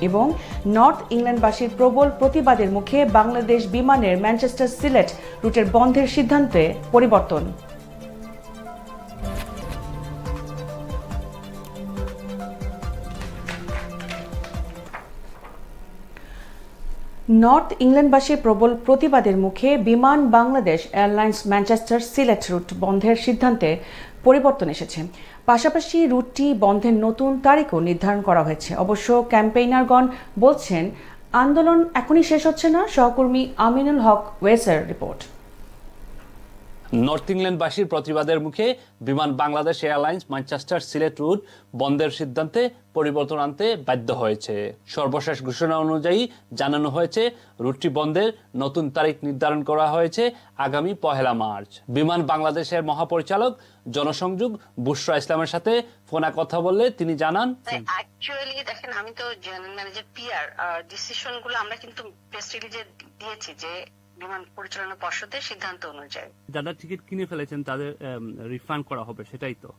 এবং নর্থ ইংল্যান্ডবাসীর প্রবল প্রতিবাদের মুখে বাংলাদেশ বিমানের ম্যানচেস্টার সিলেট রুটের বন্ধের সিদ্ধান্তে পরিবর্তন। নর্থ ইংল্যান্ডবাসীর প্রবল প্রতিবাদের মুখে Biman Bangladesh airlines Manchester Sylhet route বন্ধের সিদ্ধান্তে পরিবর্তন এসেছে। পাশাপাশি রুটটি বন্ধের নতুন তারিখও নির্ধারণ করা হয়েছে। অবশ্য ক্যাম্পেইনারগণ বলছেন আন্দোলন এখনই শেষ হচ্ছে না। সহকর্মী আমিনুল হক ওয়েসের রিপোর্ট। নর্থ ইংল্যান্ডবাসীর প্রতিবাদের মুখে Biman Bangladesh airlines Manchester Sylhet route বন্ধের সিদ্ধান্তে পরিবর্তন আনতে বাধ্য হয়েছে। সর্বশেষ ঘোষণা অনুযায়ী জানানো হয়েছে রুটটি বন্ধের নতুন তারিখ নির্ধারণ করা হয়েছে আগামী 1 মার্চ। বিমান বাংলাদেশের মহাপরিচালক জনসংযোগ বুশরা ইসলামের সাথে ফোনে কথা বললে তিনি জানান, অ্যাকচুয়ালি দেখেন, আমি তো জেনারেল ম্যানেজার পিআর, ডিসিশন গুলো আমরা কিন্তু প্রেস রিলিজে দিয়েছি যে বিমান পরিচালনা পর্ষদের সিদ্ধান্ত অনুযায়ী যারা টিকিট কিনে ফেলেছেন তাদের রিফান্ড করা হবে, সেটাই তো?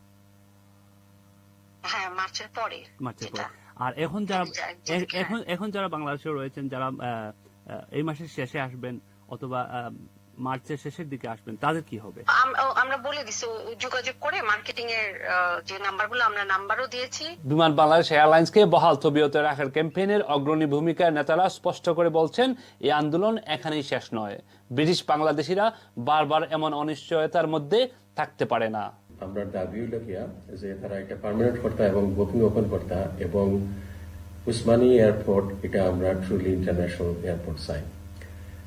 হ্যাঁ, মার্চের পরে। আর এখন যারা বাংলাদেশে রয়েছেন, যারা এই মাসের শেষে আসবেন অথবা মার্চের শেষের দিকে আসবেন, তাদের কি হবে? আমরা বলে দিছি, যোগাযোগ করে মার্কেটিং এর যে নাম্বারগুলো আমরা নাম্বারও দিয়েছি। বিমান বাংলাদেশ এয়ারলাইন্সকে বহাল তবিয়তে রাখার ক্যাম্পেইনের অগ্রণী ভূমিকার নেতারা স্পষ্ট করে বলছেন এই আন্দোলন এখানেই শেষ নয়। ব্রিটিশ বাংলাদেশিরা বারবার এমন অনিশ্চয়তার মধ্যে থাকতে পারে না। আমরা দাবি হলো গিয়া যে তারা একটা পার্মানেন্ট কর্তা এবং বুকিং ওপেন কর্তা এবং উসমানী এয়ারপোর্ট এটা আমরা ট্রুলি ইন্টারন্যাশনাল এয়ারপোর্ট চাই।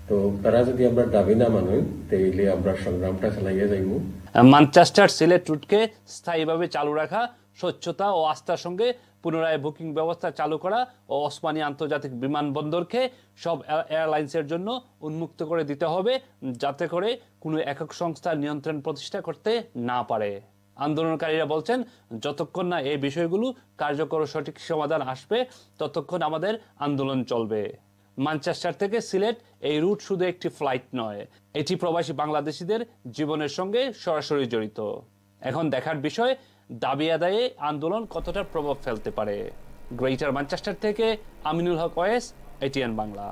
তো তারা যদি আমরা দাবি না মানি তাইলে আমরা সংগ্রামটা চালাইয়া যাইব। ম্যানচেস্টার সিলেট রুটকে স্থায়ীভাবে চালু রাখা, স্বচ্ছতা ও আস্থার সঙ্গে পুনরায় বুকিং ব্যবস্থা চালু করা ও ওসমানী আন্তর্জাতিক বিমানবন্দরকে সব এয়ারলাইন্সের জন্য উন্মুক্ত করে দিতে হবে, যাতে করে কোনো একক সংস্থার নিয়ন্ত্রণ প্রতিষ্ঠা করতে না পারে। আন্দোলনকারীরা বলছেন যতক্ষণ না এই বিষয়গুলো কার্যকর ও সঠিক সমাধান আসবে ততক্ষণ আমাদের আন্দোলন চলবে। ম্যানচেস্টার থেকে সিলেট এই রুট শুধু একটি ফ্লাইট নয়, এটি প্রবাসী বাংলাদেশিদের জীবনের সঙ্গে সরাসরি জড়িত। এখন দেখার বিষয় দাবি আদায়ে আন্দোলন কতটা প্রভাব ফেলতে পারে। গ্রেটার ম্যানচেস্টার থেকে আমিনুল হক ওয়েস, এটিএন বাংলা।